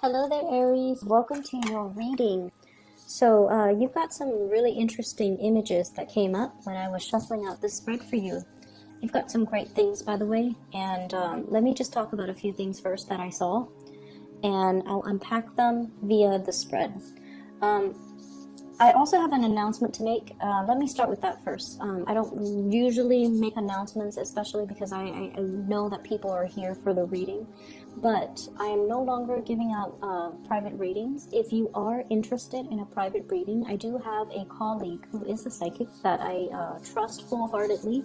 Hello there, Aries. Welcome to your reading. So you've got some really interesting images that came up when I was shuffling out this spread for you. You've got some great things, by the way, and let me just talk about a few things first that I saw, and I'll unpack them via the spread. I also have an announcement to make. Let me start with that first. I don't usually make announcements, especially because I know that people are here for the reading, but I am no longer giving out private readings. If you are interested in a private reading, I do have a colleague who is a psychic that I trust wholeheartedly.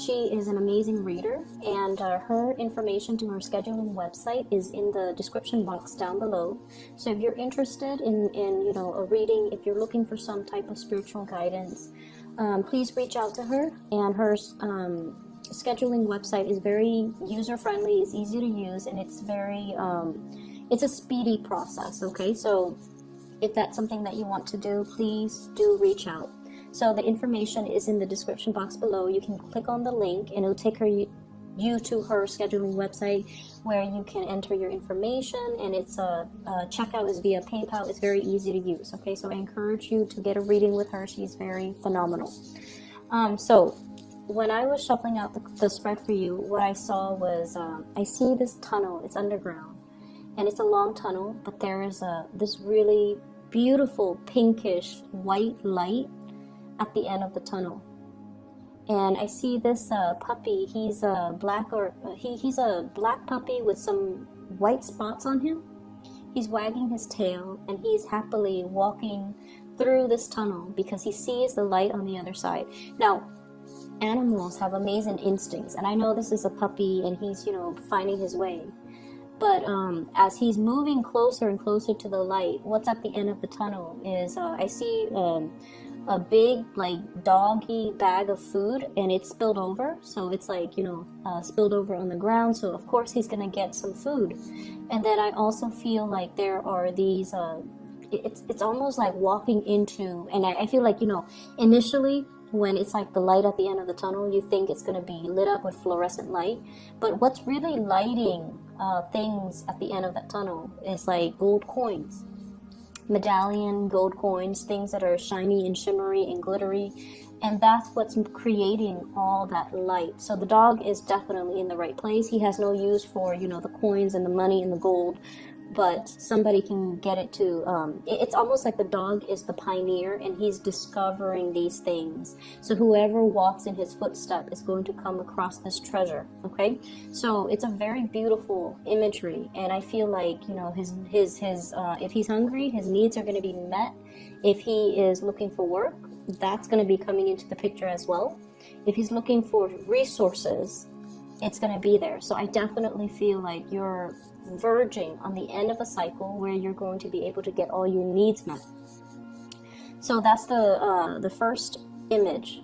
She is an amazing reader, and her information to her scheduling website is in the description box down below. So if you're interested in a reading, if you're looking for some type of spiritual guidance, please reach out to her. And her scheduling website is very user-friendly, it's easy to use, and it's very it's a speedy process. Okay, so if that's something that you want to do, please do reach out. So the information is in the description box below. You can click on the link and it'll take you to her scheduling website where you can enter your information, and it's checkout is via PayPal. It's very easy to use. Okay, so I encourage you to get a reading with her. She's very phenomenal. So when I was shuffling out the spread for you, what I saw was I see this tunnel. It's underground and it's a long tunnel, but there is this really beautiful pinkish white light at the end of the tunnel. And I see this puppy. He's a black he's a black puppy with some white spots on him. He's wagging his tail and he's happily walking through this tunnel because he sees the light on the other side. Now, animals have amazing instincts, and I know this is a puppy and he's finding his way. But as he's moving closer and closer to the light, what's at the end of the tunnel is I see a big doggy bag of food, and it's spilled over. So it's spilled over on the ground. So of course he's gonna get some food. And then I also feel like there are these. It's almost like walking into, and I feel like initially when it's like the light at the end of the tunnel, you think it's gonna be lit up with fluorescent light, but what's really lighting things at the end of that tunnel is like gold coins. Medallion gold coins, things that are shiny and shimmery and glittery, and that's what's creating all that light. So the dog is definitely in the right place. He has no use for the coins and the money and the gold, but somebody can get it to it's almost like the dog is the pioneer and he's discovering these things. So whoever walks in his footstep is going to come across this treasure. Okay, so it's a very beautiful imagery, and I feel like his if he's hungry, his needs are going to be met. If he is looking for work, that's going to be coming into the picture as well. If he's looking for resources, it's going to be there. So I definitely feel like you're verging on the end of a cycle where you're going to be able to get all your needs met. So that's the first image.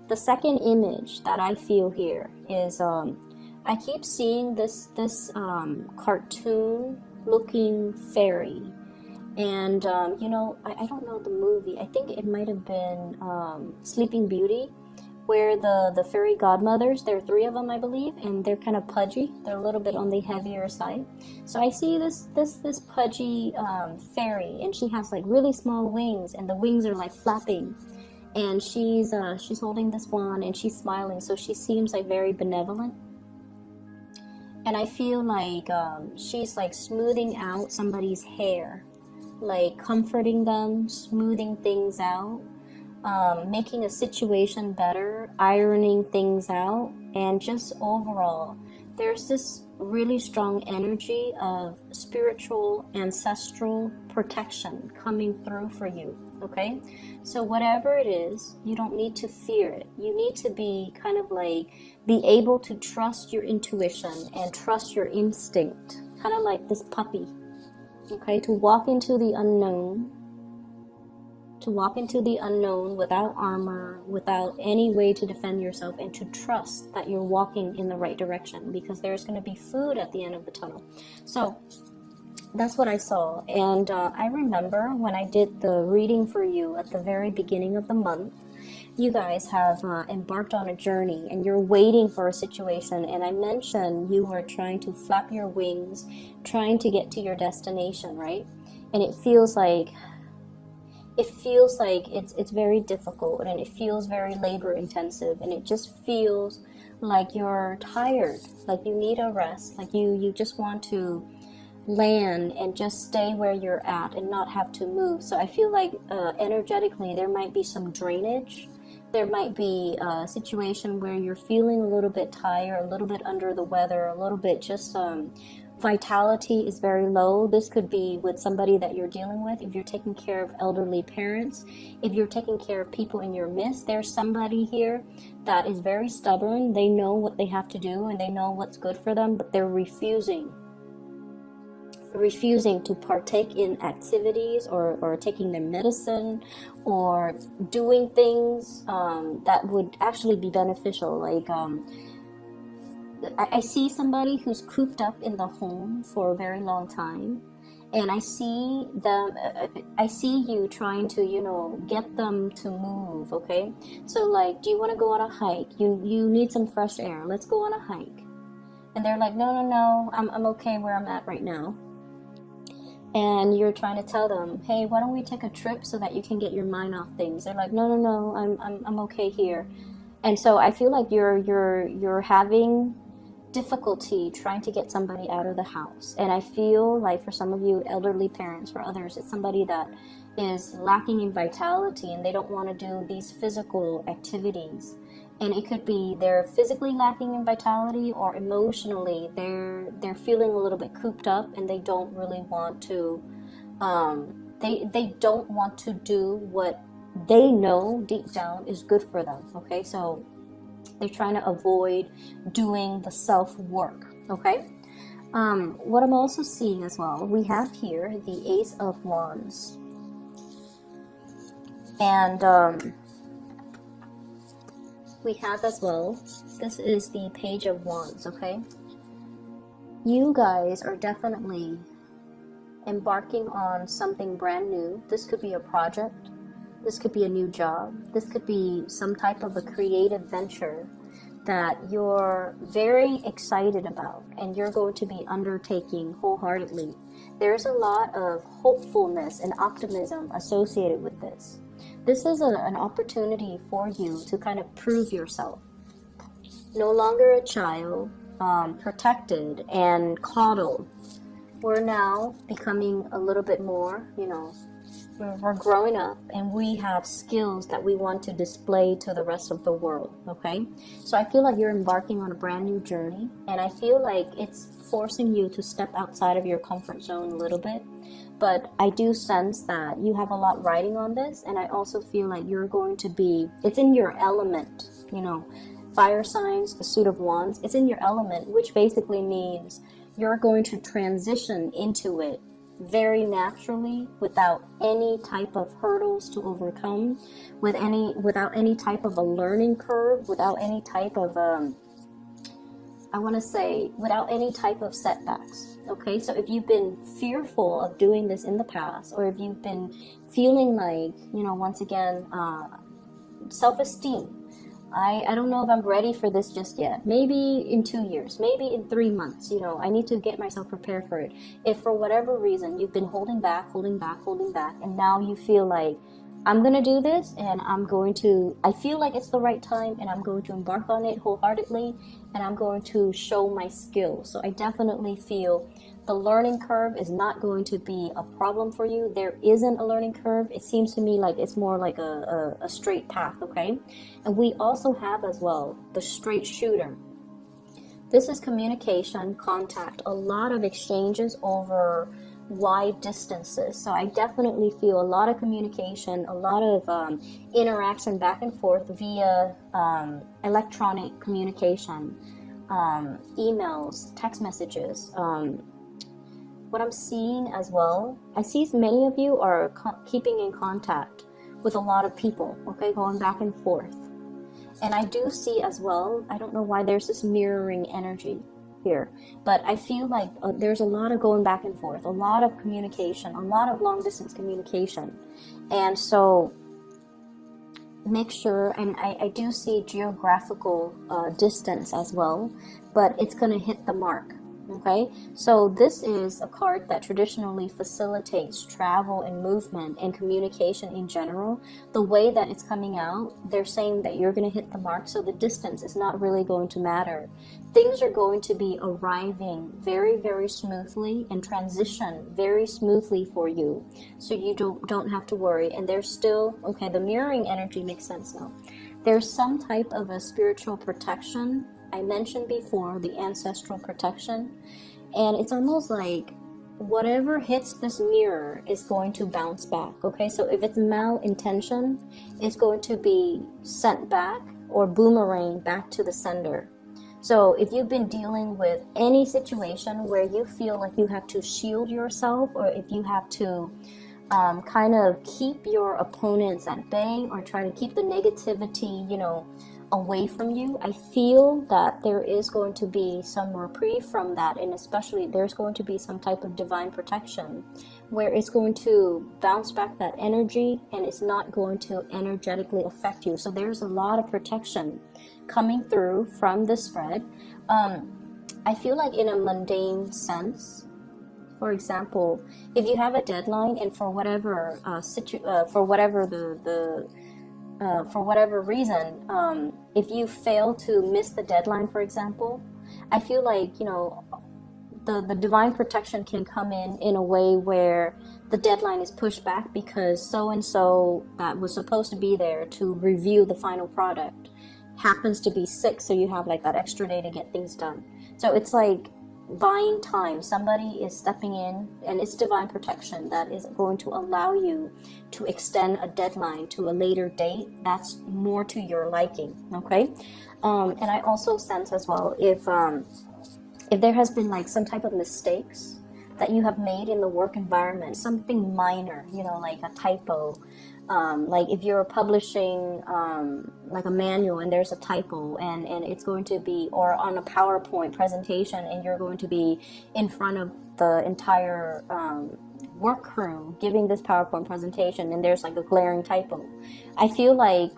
The second image that I feel here is I keep seeing this cartoon looking fairy, and I don't know the movie. I think it might have been Sleeping Beauty, where the fairy godmothers, there are 3 of them, I believe, and they're kind of pudgy. They're a little bit on the heavier side. So I see this pudgy fairy, and she has like really small wings, and the wings are like flapping. And she's holding this wand, and she's smiling, so she seems like very benevolent. And I feel like she's like smoothing out somebody's hair, like comforting them, smoothing things out. Making a situation better, ironing things out, and just overall, there's this really strong energy of spiritual, ancestral protection coming through for you, okay? So whatever it is, you don't need to fear it. You need to be kind of like, be able to trust your intuition and trust your instinct, kind of like this puppy, okay? To walk into the unknown, without armor, without any way to defend yourself, and to trust that you're walking in the right direction, because there's going to be food at the end of the tunnel. So that's what I saw. And I remember when I did the reading for you at the very beginning of the month, you guys have embarked on a journey and you're waiting for a situation. And I mentioned you were trying to flap your wings, trying to get to your destination, right? And it feels like it's very difficult, and it feels very labor intensive, and it just feels like you're tired, like you need a rest, like you just want to land and just stay where you're at and not have to move. So I feel like energetically there might be some drainage. There might be a situation where you're feeling a little bit tired, a little bit under the weather, a little bit just vitality is very low. This could be with somebody that you're dealing with. If you're taking care of elderly parents, if you're taking care of people in your midst, there's somebody here that is very stubborn. They know what they have to do and they know what's good for them, but they're refusing to partake in activities or taking their medicine or doing things that would actually be beneficial. Like I see somebody who's cooped up in the home for a very long time, and I see you trying to, get them to move. Okay, so like, do you want to go on a hike? You need some fresh air. Let's go on a hike. And they're like, no, I'm okay where I'm at right now. And you're trying to tell them, hey, why don't we take a trip so that you can get your mind off things? They're like, no, I'm okay here. And so I feel like you're having difficulty trying to get somebody out of the house. And I feel like for some of you elderly parents, for others, it's somebody that is lacking in vitality and they don't want to do these physical activities. And it could be they're physically lacking in vitality, or emotionally they're feeling a little bit cooped up and they don't really want to they don't want to do what they know deep down is good for them. Okay, so they're trying to avoid doing the self-work. Okay, what I'm also seeing as well, we have here the Ace of Wands, and we have as well, this is the Page of Wands. Okay, you guys are definitely embarking on something brand new. This could be a project, this could be a new job, this could be some type of a creative venture that you're very excited about and you're going to be undertaking wholeheartedly. There's a lot of hopefulness and optimism associated with this. This is an opportunity for you to kind of prove yourself. No longer a child, protected and coddled. We're now becoming a little bit more, we're growing up and we have skills that we want to display to the rest of the world. Okay, so I feel like you're embarking on a brand new journey, and I feel like it's forcing you to step outside of your comfort zone a little bit. But I do sense that you have a lot riding on this, and I also feel like you're going to be, it's in your element, fire signs, the suit of wands, it's in your element, which basically means you're going to transition into it very naturally, without any type of hurdles to overcome, without any type of a learning curve, without any type of without any type of setbacks. Okay, so if you've been fearful of doing this in the past, or if you've been feeling like, once again, self-esteem, I don't know if I'm ready for this just yet. Maybe in 2 years, maybe in 3 months, I need to get myself prepared for it. If for whatever reason you've been holding back, and now you feel like, I'm going to do this, and I feel like it's the right time, and I'm going to embark on it wholeheartedly, and I'm going to show my skills. So I definitely feel the learning curve is not going to be a problem for you. There isn't a learning curve. It seems to me like it's more like a straight path, okay? And we also have as well the straight shooter. This is communication, contact, a lot of exchanges over wide distances. So I definitely feel a lot of communication, a lot of interaction back and forth via electronic communication, emails, text messages. What I'm seeing as well, I see many of you are keeping in contact with a lot of people, okay, going back and forth. And I do see as well, I don't know why there's this mirroring energy here, but I feel like there's a lot of going back and forth, a lot of communication, a lot of long distance communication. And so make sure, and I do see geographical distance as well, but it's going to hit the mark. Okay, so this is a card that traditionally facilitates travel and movement and communication in general. The way that it's coming out, they're saying that you're going to hit the mark, so the distance is not really going to matter. Things are going to be arriving very, very smoothly and transition very smoothly for you, so you don't have to worry. And there's still, okay, the mirroring energy makes sense now. There's some type of a spiritual protection. I mentioned before the ancestral protection, and it's almost like whatever hits this mirror is going to bounce back. Okay, so if it's malintention, it's going to be sent back or boomerang back to the sender. So if you've been dealing with any situation where you feel like you have to shield yourself, or if you have to kind of keep your opponents at bay or try to keep the negativity, away from you, I feel that there is going to be some reprieve from that, and especially there's going to be some type of divine protection where it's going to bounce back that energy and it's not going to energetically affect you. So there's a lot of protection coming through from this spread. I feel like in a mundane sense, for example, if you have a deadline and for whatever for whatever reason, if you fail to miss the deadline, for example, I feel like, the divine protection can come in a way where the deadline is pushed back because so-and-so that was supposed to be there to review the final product happens to be sick, so you have like that extra day to get things done. So it's like buying time. Somebody is stepping in, and it's divine protection that is going to allow you to extend a deadline to a later date that's more to your liking. Okay, and I also sense as well, if there has been like some type of mistakes that you have made in the work environment, something minor, like a typo, like if you're publishing like a manual and there's a typo and it's going to be, or on a PowerPoint presentation and you're going to be in front of the entire work crew giving this PowerPoint presentation and there's like a glaring typo, I feel like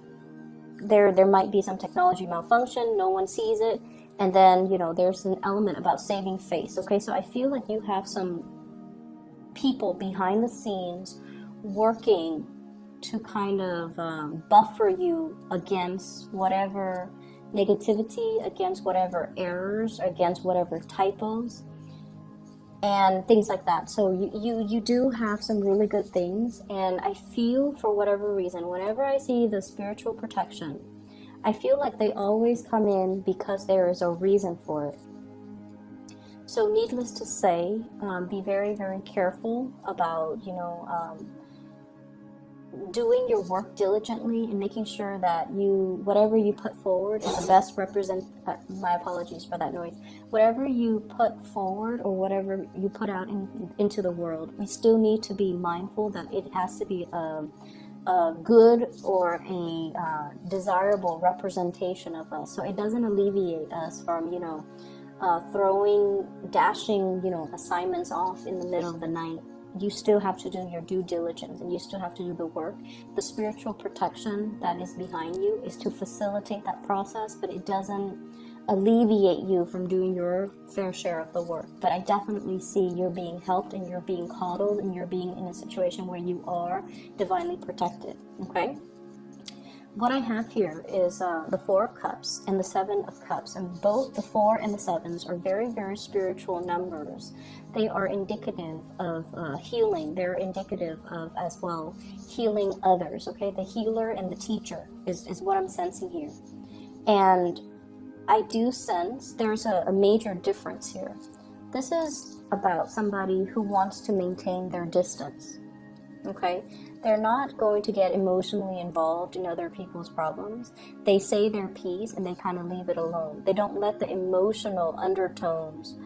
there might be some technology malfunction, no one sees it, and then there's an element about saving face. Okay, so I feel like you have some people behind the scenes working to kind of buffer you against whatever negativity, against whatever errors, against whatever typos and things like that. So you do have some really good things, and I feel for whatever reason, whenever I see the spiritual protection, I feel like they always come in because there is a reason for it. So needless to say, be very, very careful about, doing your work diligently and making sure that whatever you put forward is the best my apologies for that noise. Whatever you put forward or whatever you put out into the world, we still need to be mindful that it has to be a good or a desirable representation of us. So it doesn't alleviate us from, dashing, assignments off in the middle of the night. You still have to do your due diligence and you still have to do the work. The spiritual protection that is behind you is to facilitate that process, but it doesn't alleviate you from doing your fair share of the work. But I definitely see you're being helped and you're being coddled and you're being in a situation where you are divinely protected. Okay? What I have here is the Four of Cups and the Seven of Cups, and both the 4 and the 7s are very, very spiritual numbers. They are indicative of healing. They're indicative of, as well, healing others. Okay, the healer and the teacher is what I'm sensing here. And I do sense there's a major difference here. This is about somebody who wants to maintain their distance. Okay, they're not going to get emotionally involved in other people's problems. They say their piece and they kind of leave it alone. They don't let the emotional undertones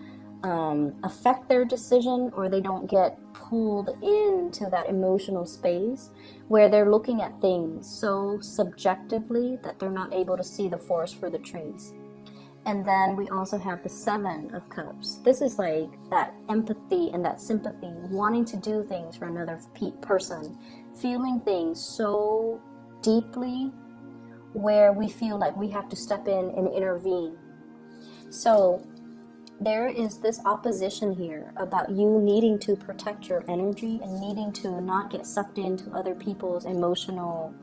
affect their decision, or they don't get pulled into that emotional space where they're looking at things so subjectively that they're not able to see the forest for the trees. And then we also have the 7 of Cups. This is like that empathy and that sympathy, wanting to do things for another person, feeling things so deeply where we feel like we have to step in and intervene. So there is this opposition here about you needing to protect your energy and needing to not get sucked into other people's emotional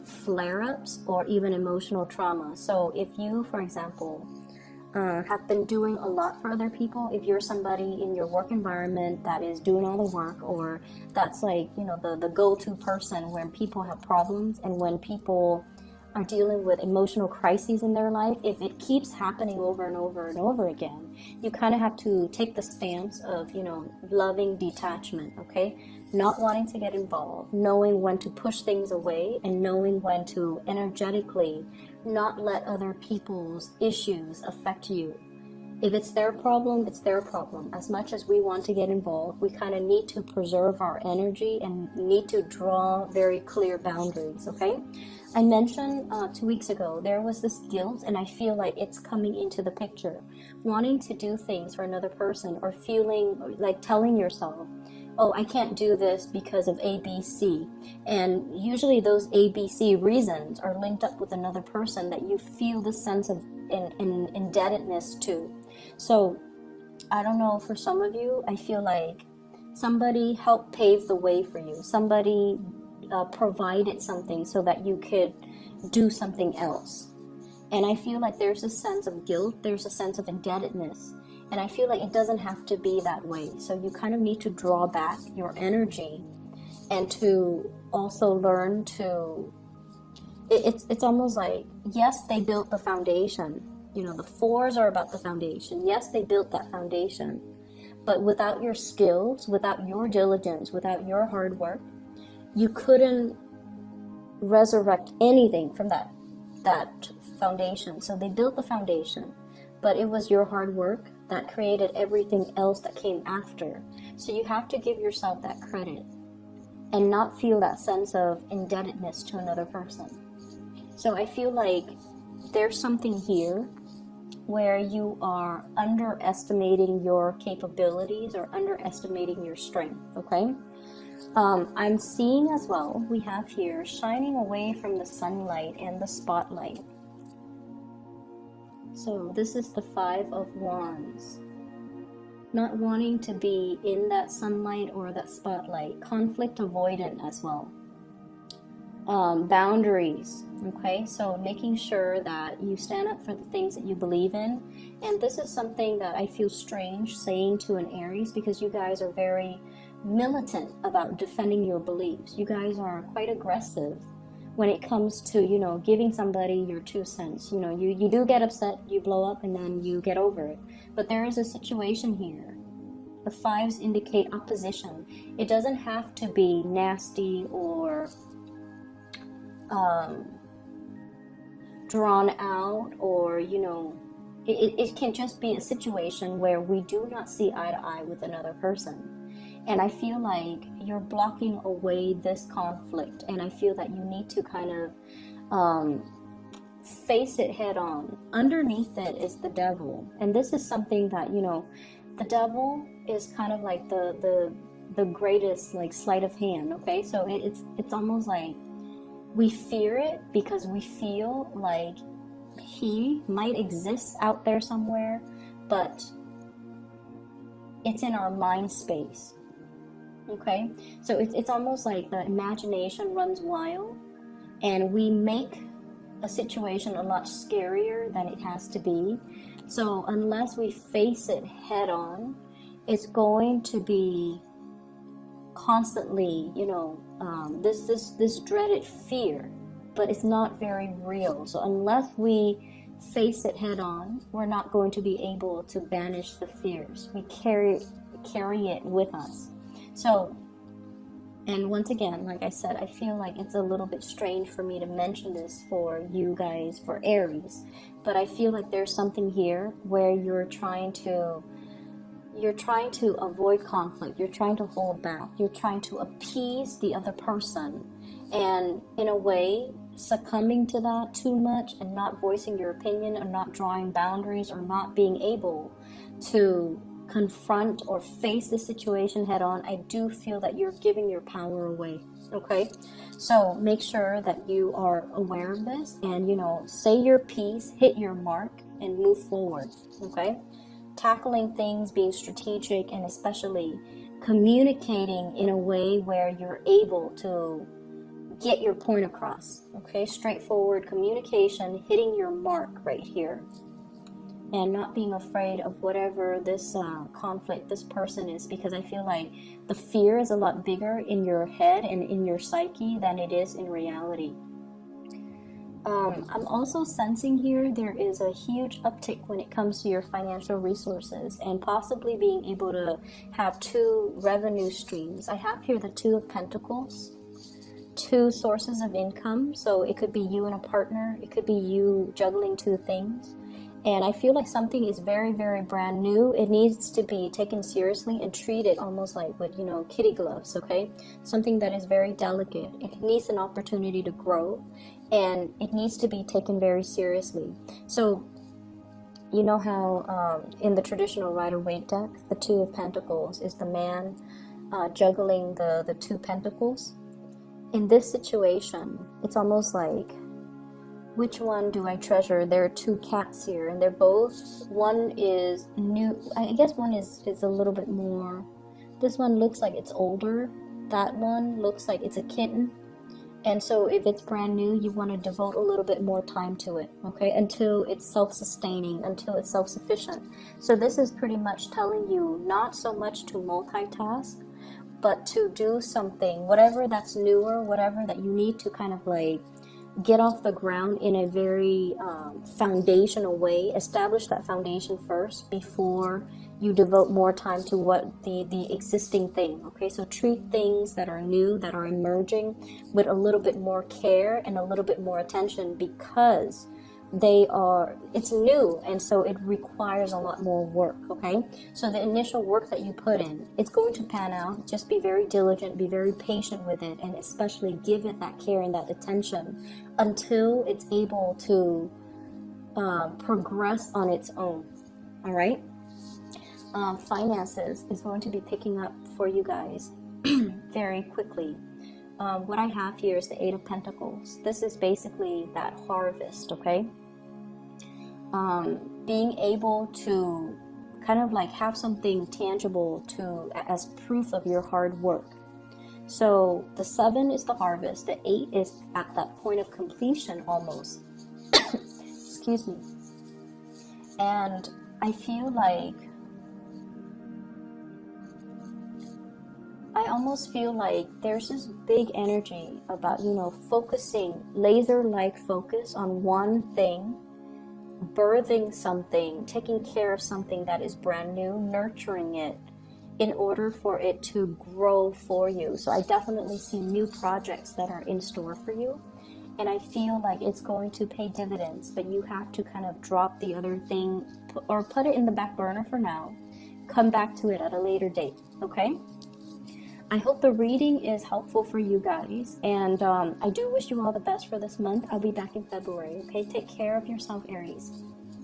flare-ups or even emotional trauma. So if you, for example, have been doing a lot for other people, if you're somebody in your work environment that is doing all the work, or that's like, you know, the go-to person when people have problems and when people are dealing with emotional crises in their life, if it keeps happening over and over and over again, you kind of have to take the stance of, you know, loving detachment, okay? Not wanting to get involved, knowing when to push things away, and knowing when to energetically not let other people's issues affect you. If it's their problem, it's their problem. As much as we want to get involved, we kind of need to preserve our energy and need to draw very clear boundaries, okay? I mentioned 2 weeks ago, there was this guilt, and I feel like it's coming into the picture. Wanting to do things for another person, or feeling like telling yourself, oh, I can't do this because of A, B, C. And usually those A, B, C reasons are linked up with another person that you feel the sense of indebtedness to. So I don't know, for some of you, I feel like somebody helped pave the way for you. Somebody provided something so that you could do something else. And I feel like there's a sense of guilt, there's a sense of indebtedness. And I feel like it doesn't have to be that way. So you kind of need to draw back your energy and to also learn to, it's almost like, yes, they built the foundation. You know, the fours are about the foundation. Yes, they built that foundation. But without your skills, without your diligence, without your hard work, you couldn't resurrect anything from that foundation. So they built the foundation, but it was your hard work that created everything else that came after. So you have to give yourself that credit and not feel that sense of indebtedness to another person. So I feel like there's something here where you are underestimating your capabilities or underestimating your strength, okay? I'm seeing as well, we have here shining away from the sunlight and the spotlight. So this is the 5 of Wands. Not wanting to be in that sunlight or that spotlight. Conflict avoidant as well. Boundaries, okay? So making sure that you stand up for the things that you believe in. And this is something that I feel strange saying to an Aries, because you guys are very militant about defending your beliefs. You guys are quite aggressive when it comes to, you know, giving somebody your 2 cents. You know, you do get upset, you blow up, and then you get over it. But there is a situation here. The 5s indicate opposition. It doesn't have to be nasty or drawn out, or, you know, it can just be a situation where we do not see eye to eye with another person. And I feel like you're blocking away this conflict, and I feel that you need to kind of face it head on. Underneath it is the devil, and this is something that, you know, the devil is kind of like the greatest, like, sleight of hand, okay? So it's almost like we fear it because we feel like he might exist out there somewhere, but it's in our mind space. Okay, so it's almost like the imagination runs wild, and we make a situation a lot scarier than it has to be. So unless we face it head on, it's going to be constantly, you know, this dreaded fear, but it's not very real. So unless we face it head on, we're not going to be able to banish the fears. We carry it with us. So, and once again, like I said, I feel like it's a little bit strange for me to mention this for you guys, for Aries, but I feel like there's something here where you're trying to avoid conflict, you're trying to hold back, you're trying to appease the other person, and in a way, succumbing to that too much and not voicing your opinion, or not drawing boundaries, or not being able to confront or face the situation head on, I do feel that you're giving your power away. Okay, so make sure that you are aware of this, and you know, say your piece, hit your mark, and move forward. Okay, tackling things, being strategic, and especially communicating in a way where you're able to get your point across. Okay, straightforward communication, hitting your mark right here, and not being afraid of whatever this conflict, this person is, because I feel like the fear is a lot bigger in your head and in your psyche than it is in reality. I'm also sensing here there is a huge uptick when it comes to your financial resources, and possibly being able to have 2 revenue streams. I have here the 2 of Pentacles, 2 sources of income. So it could be you and a partner, it could be you juggling 2 things. And I feel like something is very, very brand new. It needs to be taken seriously and treated almost like with, you know, kitty gloves, okay? Something that is very delicate. It needs an opportunity to grow, and it needs to be taken very seriously. So, you know how in the traditional Rider-Waite deck, the 2 of Pentacles is the man juggling the 2 pentacles? In this situation, it's almost like, which one do I treasure? There are 2 cats here, and they're both, one is new, I guess one is a little bit more, this one looks like it's older, that one looks like it's a kitten. And so if it's brand new, you want to devote a little bit more time to it, okay, until it's self-sustaining, until it's self-sufficient. So this is pretty much telling you not so much to multitask, but to do something, whatever that's newer, whatever that you need to kind of like get off the ground in a very foundational way. Establish that foundation first before you devote more time to what the existing thing. Okay, so treat things that are new, that are emerging, with a little bit more care and a little bit more attention, because it's new, and so it requires a lot more work. Okay, so the initial work that you put in, it's going to pan out. Just be very diligent, be very patient with it, and especially give it that care and that attention until it's able to progress on its own. All right, finances is going to be picking up for you guys very quickly. What I have here is the 8 of Pentacles. This is basically that harvest, okay? Being able to kind of like have something tangible as proof of your hard work. So the 7 is the harvest, the 8 is at that point of completion almost. Excuse me. And I feel like, I almost feel like there's this big energy about, you know, focusing, laser-like focus on one thing, birthing something, taking care of something that is brand new, nurturing it in order for it to grow for you. So I definitely see new projects that are in store for you, and I feel like it's going to pay dividends, but you have to kind of drop the other thing or put it in the back burner for now. Come back to it at a later date, okay? I hope the reading is helpful for you guys, and I do wish you all the best for this month. I'll be back in February, okay? Take care of yourself, Aries.